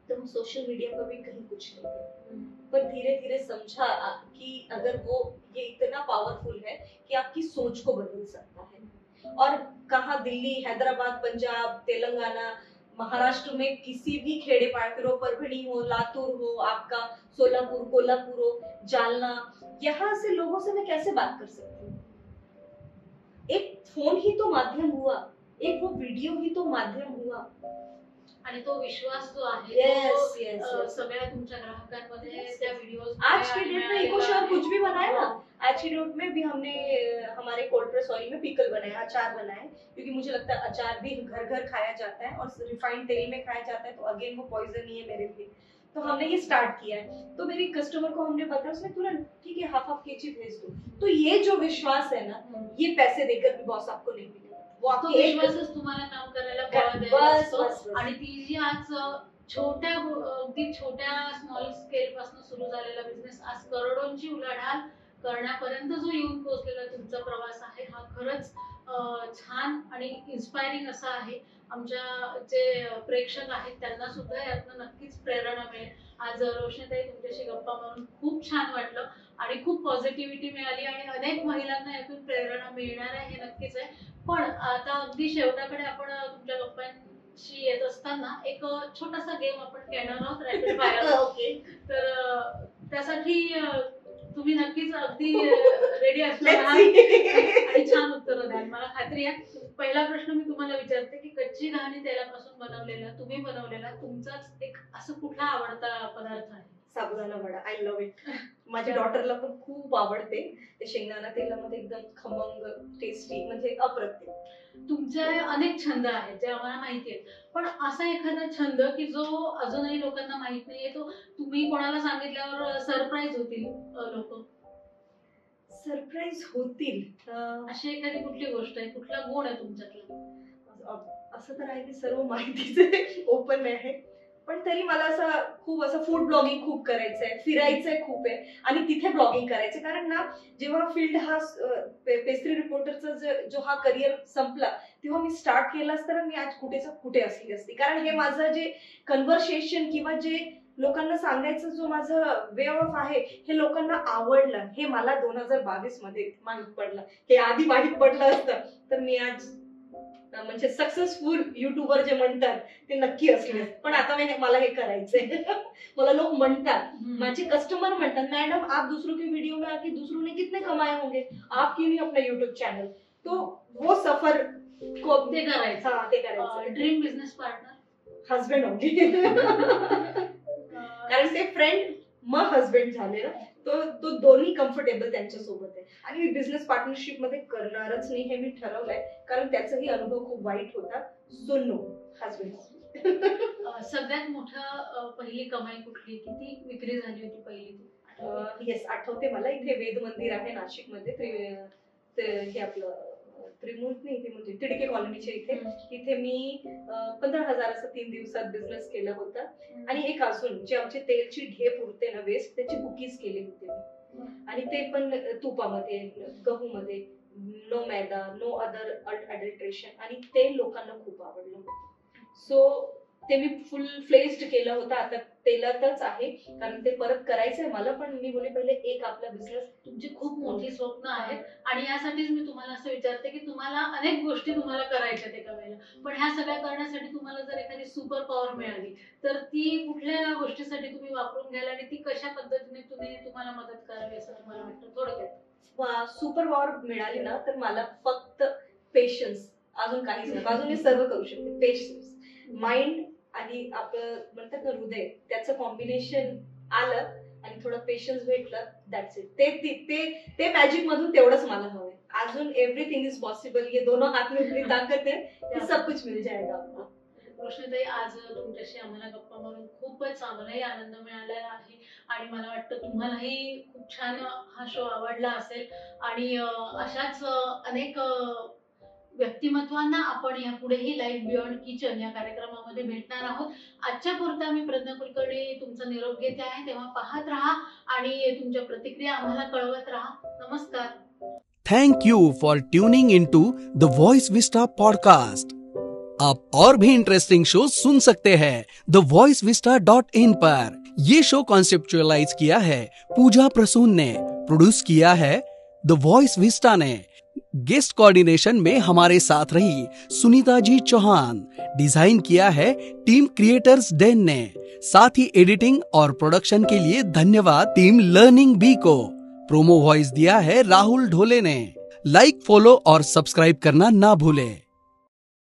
तो हम सोशल मीडिया पर भी कहीं कुछ नहीं थे, पर धीरे धीरे समझा कि अगर वो ये इतना पावरफुल है कि आपकी सोच को बदल सकता है. और कहाँ दिल्ली, हैदराबाद, पंजाब, तेलंगाना, महाराष्ट्र में किसी भी खेड़े पाड़ फिरो, परभणी हो, लातूर हो, आपका सोलापुर, कोल्हापुर हो, जालना, यहाँ से लोगों से मैं कैसे बात कर सकती हूँ. एक फोन ही तो माध्यम हुआ, एक वो वीडियो ही तो माध्यम हुआ. आणि तो विश्वास जो आहे Yes, तो yes, yes. सगळ्या तुमच्या ग्राहकांमध्ये Yes, त्या yes. व्हिडिओज आज की डेट में इको श्योर कुछ भी बनाए ना, आज की डेट में भी हमने हमारे कोल्ड प्रेस ऑयल में पिकल बनाया, अचार बनाए, क्योंकि मुझे लगता है अचार भी घर घर खाया जाता है और रिफाइंड तेल में खाया जाता है, तो अगेन वो पॉइजन ही है मेरे लिए. तो हमने ये स्टार्ट किया है. तो मेरी कस्टमर को हमने बताया, उसने तुरंत ठीक है हाफ केजी भेज दो. तो ये जो विश्वास है ना, ये पैसे देकर भी बॉस आपको नहीं मिलेगा. वो तो आपके एक विश्वासच तुम्हाला काम करायला बळ द्यायला बस असतो. बस बस. आणि ती जी आज अगदी छोट्या स्मॉल स्केल पासून सुरू झालेला बिझनेस आज करोडोंची उलाढाल करण्यापर्यंत जो येऊन पोहोचलेला तुमचा प्रवास आहे हा खरंच छान आणि इन्स्पायरिंग असा आहे. आमच्या जे प्रेक्षक आहेत त्यांना सुद्धा यातनं नक्कीच प्रेरणा मिळेल. आज रोशनीताई तुमच्याशी गप्पा मारून खूप छान वाटलं आणि खूप पॉझिटिव्हिटी मिळाली आणि अनेक महिलांना यातून प्रेरणा मिळणार आहे हे नक्कीच आहे. पण आता अगदी शेवटाकडे आपण तुमच्या गप्पांशी येत असताना एक छोटासा गेम आपण खेळणार आहोत, रॅपिड फायर. ओके. तर त्यासाठी तुम्ही नक्कीच अगदी रेडी असणार Let's आहात see. आणि छान उत्तर द्याल मला खात्री आहे. पहिला प्रश्न मी तुम्हाला विचारते की कच्ची घाणी तेलापासून बनवलेला, तुम्ही बनवलेला तुमचाच एक असं कुठला आवडता पदार्थ आहे? Sabudana vada. I love it. माझ्या डॉटरला पण खूप आवडते. ते शेंगदाणा तेलामध्ये एकदम खमंग, टेस्टी, म्हणजे अप्रतिम. तुमचे अनेक छंद आहेत जे आम्हाला माहिती आहेत, पण असा एखादा छंद की जो अजूनही लोकांना माहित नाहीये, तो तुम्ही कोणाला सांगितल्यावर सरप्राईज होतील लोक? सरप्राईज होतील. अशी एखादी कुठली गोष्ट आहे, कुठला गुण आहे तुमच्यातला? असं तर आहे की सर्व माहितीच आहे, ओपन आहे, पण तरी मला असं खूप असं फूड ब्लॉगिंग खूप करायचंय, फिरायचंय खूप आहे आणि तिथे ब्लॉगिंग करायचंय. कारण ना जेव्हा फील्ड हा पेस्ट्री रिपोर्टरचा जो हा करिअर संपला तेव्हा मी स्टार्ट केला असताना मी आज कुठे असली असती. कारण हे माझं जे कन्व्हर्सेशन किंवा जे लोकांना सांगायचं जो माझं वे ऑफ आहे हे लोकांना आवडलं. हे मला 2022 मध्ये माहित पडलं. हे आधी माहित पडलं असतं तर मी आज म्हणजे सक्सेसफुल युट्यूबर जे म्हणतात ते नक्की असले. पण आता मला हे करायचंय. मला लोक म्हणतात, माझे कस्टमर म्हणतात, मॅडम आप दूसरों के वीडियो में आके दूसरों ने कितने कमाए होंगे, आप क्यों नहीं अपना यूट्यूब चैनल. तो वो सफर को ते करायचं. हाँ ते करायचं. Dream business partner? हस्बंड होंगे. कारण ते फ्रेंड मग हस्बंड झाले ना, तो दोन्ही कम्फर्टेबल त्यांच्यासोबत आहे. आणि बिझनेस पार्टनरशिप मध्ये करणारच नाही हे मी ठरवलंय, कारण त्याचाही अनुभव खूप वाईट होता. So no, husband. सगळ्यात मोठा पहिली कमाई कुठली, किती विक्री झाली होती पहिली ती? येस, आठवते मला. इथे वेद मंदिर आहे नाशिक मध्ये, हे आपलं त्रिमूर्ती नाही, ते म्हणजे तिडके कॉलनीच्या इथे मी 15,000 असं 3 दिवसात बिझनेस केला होता. आणि एक अजून जे आमचे तेलची ढेप उरते ना वेस्ट, त्याची कुकीज केले होते मी. आणि ते पण तुपामध्ये, गहूमध्ये, नो मैदा, नो अदर अडल्ट्रेशन, आणि ते लोकांना खूप आवडलं. सो ते मी फुल फ्लेज्ड केलं होतं. आता तेलातच आहे कारण ते परत करायचंय मला, पण मी बोलले पहिले एक आपला बिझनेस. तुमची खूप मोठी स्वप्न आहेत आणि यासाठीच मी तुम्हाला असं विचारते की तुम्हाला अनेक गोष्टी तुम्हाला करायच्या एका वेळेला, पण ह्या सगळ्या करण्यासाठी तुम्हाला जर एखादी सुपर पॉवर मिळाली तर ती कुठल्या गोष्टीसाठी तुम्ही वापरून घ्याल आणि ती कशा पद्धतीने तुम्हाला मदत करावी असं तुम्हाला वाटतं? थोडक्यात. सुपर पॉवर मिळाली ना तर मला फक्त पेशन्स, अजून काहीच नाही. अजून मी सर्व करू शकते. पेशन्स, माइंड आणि आपलं म्हणतात ना हृदय, त्याचं कॉम्बिनेशन आलं आणि थोडं पेशन्स भेटलं, दॅट्स इट. ते मॅजिक मधून तेवढंच मला हवंय. अजून एव्हरीथिंग इज पॉसिबल. ये दोनों हात में इतनी ताकत है, सब कुछ मिल जाएगा. रोशनीताई, आज तुमच्याशी आम्हाला गप्पा मारून खूपच आम्हालाही आनंद मिळालेला आहे आणि मला वाटतं तुम्हालाही खूप छान हा शो आवडला असेल. आणि अशाच अनेक व्यक्तिमत्वांना आपण यापुढेही लाईफ बियॉन्ड किचन या कार्यक्रमामध्ये भेटणार आहोत. आजच्या पुरता मी प्रज्ञा कुलकर्णी तुमचा निरोप घेते आहे. तेव्हा पाहत राहा आणि तुमच्या प्रतिक्रिया आम्हाला कळवत राहा. नमस्कार. Thank you for tuning into the voice vista podcast. आप और भी इंटरेस्टिंग शो सुन सकते हैं thevoiceVista.in पर. ये शो कॉन्सेप्चुअलाइज किया है पूजा प्रसून ने, प्रोड्यूस किया है द वॉइस विस्टा ने. गेस्ट कोऑर्डिनेशन में हमारे साथ रही सुनीता जी चौहान. डिजाइन किया है टीम क्रिएटर्स डेन ने. साथ ही एडिटिंग और प्रोडक्शन के लिए धन्यवाद टीम लर्निंग बी को. प्रोमो वॉइस दिया है राहुल ढोले ने. लाइक, फॉलो और सब्सक्राइब करना ना भूलें.